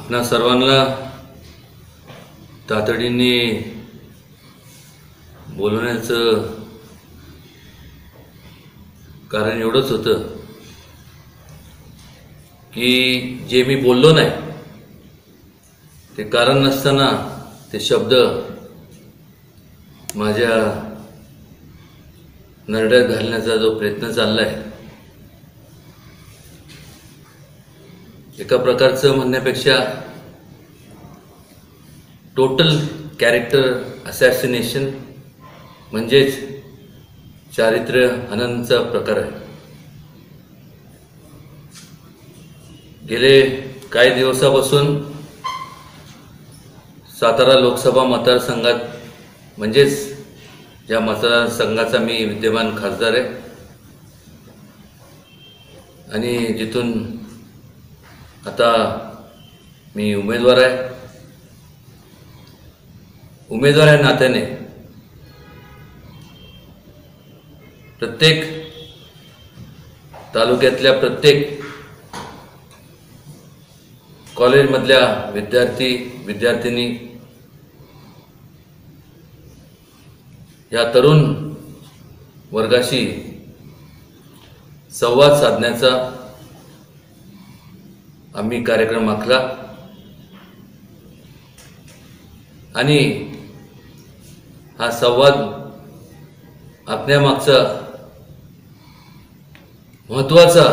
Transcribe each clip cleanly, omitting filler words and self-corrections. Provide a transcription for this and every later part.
आपणा सर्वांना तातडीने बोलवण्याचं कारण एवढंच होतं की जे मी बोललो नाही ते कारण नसताना ते शब्द माझ्या नरड्यात घालण्याचा जो प्रयत्न चाललाय, एका प्रकारचं म्हणण्यापेक्षा टोटल कॅरेक्टर असॅसिनेशन म्हणजेच चारित्र्य हननाचा प्रकार आहे. गेले काही दिवसापासून सातारा लोकसभा मतदारसंघात म्हणजेच ज्या मतदारसंघाचा मी विद्यमान खासदार आहे आणि जिथून आता मी उमेदवार आहे, उमेदवार या नात्याने प्रत्येक तालुक्यातल्या प्रत्येक कॉलेजमधल्या विद्यार्थी विद्यार्थिनी या तरुण वर्गाशी संवाद साधण्याचा आम्ही कार्यक्रम आखला आणि हा संवाद आखण्यामागचा महत्त्वाचा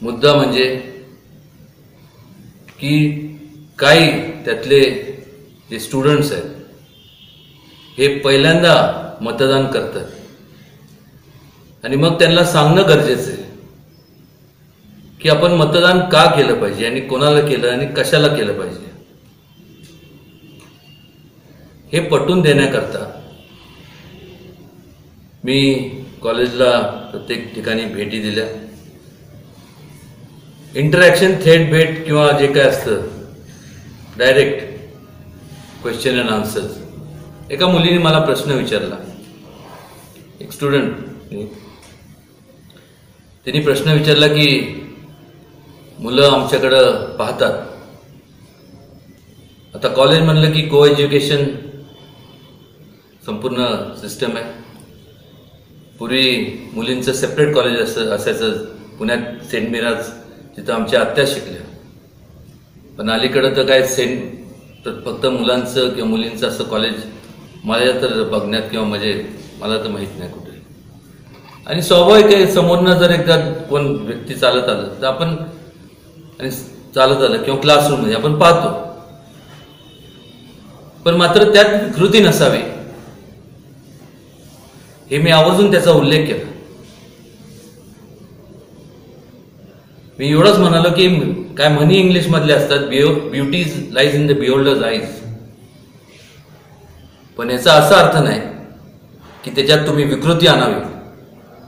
मुद्दा म्हणजे की काही त्यातले जे स्टुडंट्स आहेत हे पहिल्यांदा मतदान करतात आणि मग त्यांना सांगणं गरजेचं आहे की आपण मतदान का केलं पाहिजे आणि कोणाला केलं आणि कशाला केलं पाहिजे. हे पटवून देण्याकरता मी कॉलेजला प्रत्येक ठिकाणी भेटी दिल्या. इंटरॅक्शन थेट भेट किंवा जे काय असतं डायरेक्ट क्वेश्चन अँड आन्सर्स. एका मुलीने मला प्रश्न विचारला, एक स्टुडंट, तिने प्रश्न विचारला की मुलं आमच्याकडं पाहतात, आता कॉलेज म्हणलं की को एज्युकेशन संपूर्ण सिस्टम आहे. पूर्वी मुलींचं सेपरेट कॉलेज असायचं पुण्यात, सेंट मिराज, तिथं आमच्या आत्या शिकल्या. पण अलीकडं तर काय फक्त मुलांचं किंवा मुलींचं असं कॉलेज माझ्या तर बघण्यात किंवा म्हणजे मला तर माहीत नाही कुठे. आणि स्वाभाविक आहे, समोरनं जर एकदा कोण व्यक्ती चालत आलं तर आपण आणि चालत आलं किंवा क्लासरूममध्ये आपण पाहतो, पण मात्र त्यात विकृती नसावी हे मी आवर्जून त्याचा उल्लेख केला. मी एवढंच म्हणालो की काय म्हणी इंग्लिश मधले असतात, beauty lies in the beholder's eyes. पण याचा असा अर्थ नाही की त्याच्यात तुम्ही विकृती आणावी,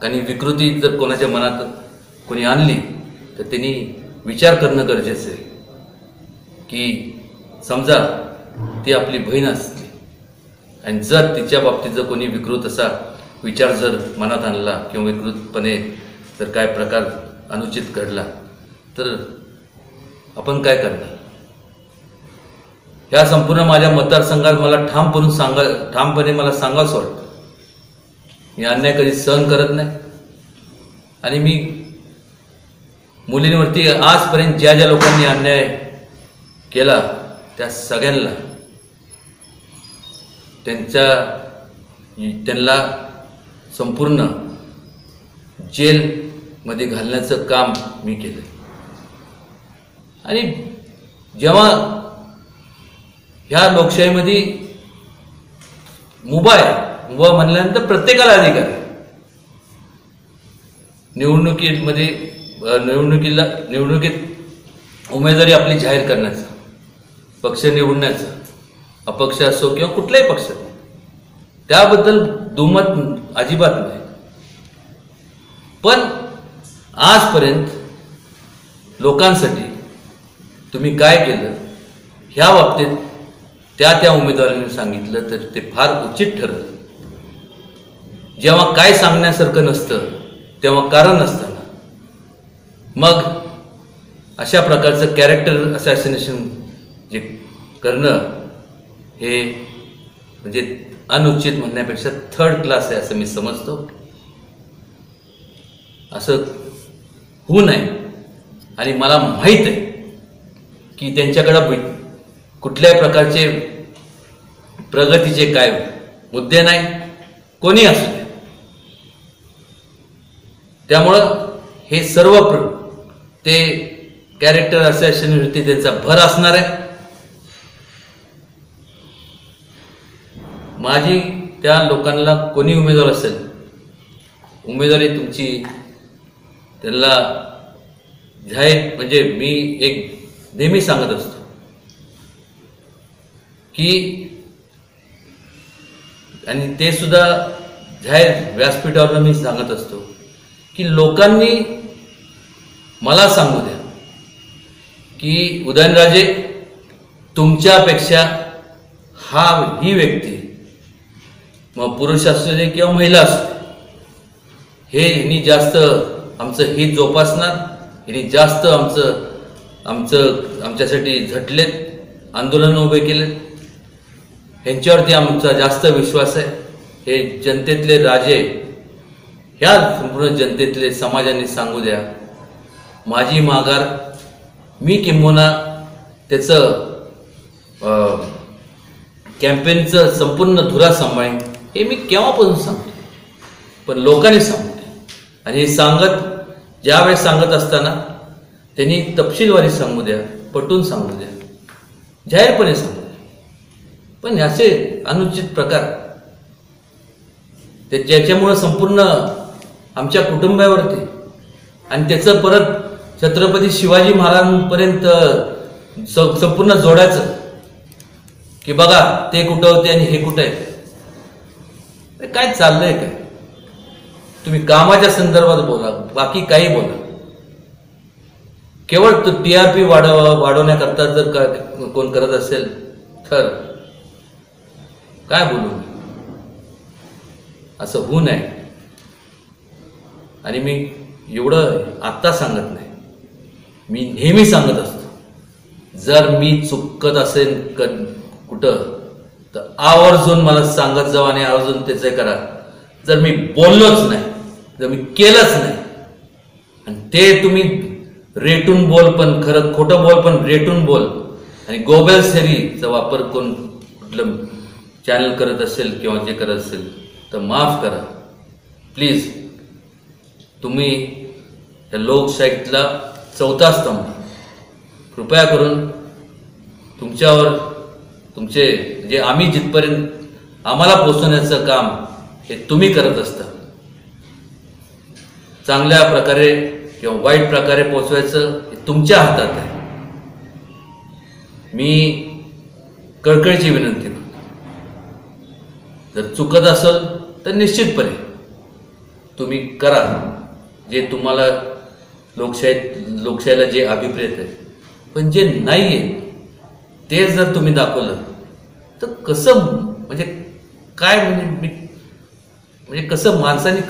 कारण विकृती जर कोणाच्या मनात कोणी आणली तर त्यांनी विचार करणं गरजेचं आहे की समजा ती आपली बहीण असते आणि जर तिच्या बाबतीत जर कोणी विकृत असा विचार जर मनात आणला किंवा विकृतपणे जर काय प्रकार अनुचित घडला तर आपण काय करणार. ह्या संपूर्ण माझ्या मतदारसंघात मला ठामपणे मला सांगावंसं वाटतं, मी अन्याय कधी सहन करत नाही. आणि मी मुलींवरती आजपर्यंत ज्या ज्या लोकांनी अन्याय केला त्या सगळ्यांना त्यांना संपूर्ण जेलमध्ये घालण्याचं काम मी केलं. आणि जेव्हा ह्या लोकशाहीमध्ये मुभा म्हणल्यानंतर प्रत्येकाला अधिकार आहे निवडणुकीत उमेदवारी आपली जाहीर करण्याचा, पक्ष निवडण्याचा, अपक्ष असो किंवा कुठलाही पक्ष, त्याबद्दल दुमत अजिबात नाही. पण आजपर्यंत लोकांसाठी तुम्ही काय केलं ह्या बाबतीत त्या उमेदवारांनी सांगितलं तर ते फार उचित ठरलं. जेव्हा काय सांगण्यासारखं नसतं तेव्हा कारण नसताना मग अशा प्रकारचं कॅरेक्टर असॅसिनेशन जे करणं हे म्हणजे अनुचित म्हणण्यापेक्षा थर्ड क्लास आहे असं मी समजतो. असं होऊ नये. आणि मला माहीत आहे की त्यांच्याकडं कुठल्याही प्रकारचे प्रगतीचे काय मुद्दे नाही, कोणी असू दे. त्यामुळं हे सर्व ते कॅरेक्टर असॅसिनेशनवरती त्यांचा भर असणार आहे. माझी त्या लोकांना कोणी उमेदवार असेल, उमेदवारी तुमची त्यांना जाहीर म्हणजे मी एक नेहमी सांगत असतो की, आणि ते सुद्धा जाहीर व्यासपीठावर मी सांगत असतो की लोकांनी मला सांगू द्या की उदयनराजे तुमच्यापेक्षा ही व्यक्ती, मग पुरुष असू दे किंवा महिला असू दे, हे ह्यांनी जास्त आमचं हित जोपासणार, ह्यांनी जास्त आमच्यासाठी झटलेत, आंदोलन उभे केलेत, ह्यांच्यावरती आमचा जास्त विश्वास आहे. हे जनतेतले राजे, ह्या संपूर्ण जनतेतले समाजाने सांगू द्या. माझी माघार मी किंबहुना त्याचं कॅम्पेनचं संपूर्ण धुरा सांभाळेन हे मी केव्हापासून सांगतो, पण लोकांनी सांगू द्या. आणि हे ज्यावेळेस सांगत असताना त्यांनी तपशीलवारी सांगू द्या, पटून सांगू द्या, जाहीरपणे सांगू द्या. पण याचे अनुचित प्रकार ते ज्याच्यामुळं संपूर्ण आमच्या कुटुंबावरती आणि त्याचं परत छत्रपती शिवाजी महाराजांपर्यंत संपूर्ण जोडायचं की बघा ते कुठं होते आणि हे कुठं आहे. काय चाललंय काय? तुम्ही कामाच्या संदर्भात बोला, बाकी काही बोला. केवळ तो TRP वाढवण्याकरता जर कोण करत असेल तर काय बोलू, असं होऊ नये. आणि मी एवढं आत्ता सांगत नाही, मी नेहमी सांगत असतो, जर मी चुकत असेल कुठं तर आवर्जून मला सांगत जाऊ आणि आवर्जून त्याचं करा. जर मी बोललोच नाही, जर मी केलंच नाही, आणि ते तुम्ही रेटून बोल, पण खरं खोटं बोल पण रेटून बोल, आणि गोबेलसेरीचा वापर कोण कुठलं चॅनल करत असेल किंवा जे करत असेल तर माफ करा प्लीज. तुम्ही त्या लोकशाहीतला चौथा स्तंभ, कृपया करून तुमच्यावर तुमचे जे आम्ही जिथपर्यंत आम्हाला पोचवण्याचं काम हे तुम्ही करत असता. चांगल्या प्रकारे किंवा वाईट प्रकारे पोचवायचं हे तुमच्या हातात आहे. मी कळकळीची विनंती करतो, जर चुकत असेल तर निश्चितपणे तुम्ही करा जे तुम्हाला लोकशाहीला जे अभिप्रेत आहे. पण जे नाही आहे ते जर तुम्ही दाखवलं तर कसं म्हणजे काय म्हणजे कसं माणसाने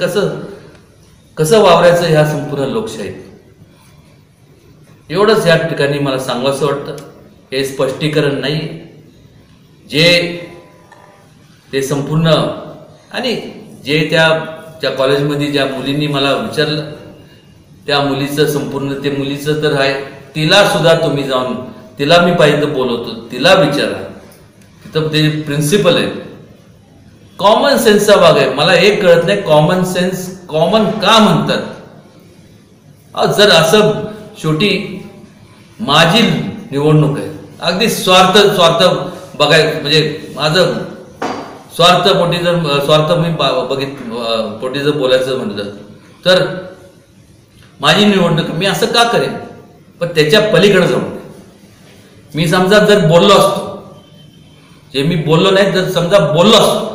कसं वावरायचं ह्या संपूर्ण लोकशाहीत. एवढंच या ठिकाणी मला सांगावंसं वाटतं. हे स्पष्टीकरण नाही ते संपूर्ण, आणि जे त्या कॉलेजमध्ये ज्या मुलींनी मला विचारलं त्या मुलीचं संपूर्ण, ते मुलीचं तर आहे, तिला सुद्धा तुम्ही जाऊन, तिला मी पाहिजे तर बोलवतो, तिला विचारा. तिथं ते प्रिन्सिपल आहे. कॉमन सेन्सचा भाग आहे. मला एक कळत नाही कॉमन सेन्स कॉमन का म्हणतात. जर असं शेवटी माझी निवडणूक आहे, अगदी स्वार्थ बघायचं म्हणजे माझं स्वार्थ मी पोटी जर बोलायचं म्हटलं तर माझी निवडणूक, मी असं का करेन. पण त्याच्या पलीकडे जाऊन मी समजा जर बोललो असतो, जे मी बोललो नाही, जर समजा बोललो असतो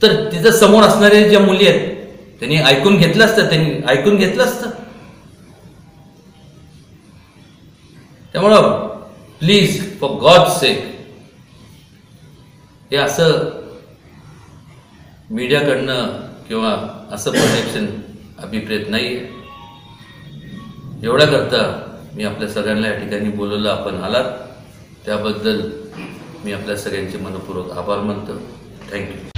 तर तिथं समोर असणारे ज्या मुली आहेत त्यांनी ऐकून घेतलं असतं. त्यामुळं प्लीज फॉर गॉड सेक हे असं मीडियाकडनं किंवा असं प्रोजेक्शन अभिप्रेत नाही. एवढ्या करता मी आपल्या सगळ्यांना या ठिकाणी बोलवलं, आपण आलात त्याबद्दल मी आपल्या सगळ्यांचे मनपूर्वक आभार मानतो. थँक्यू.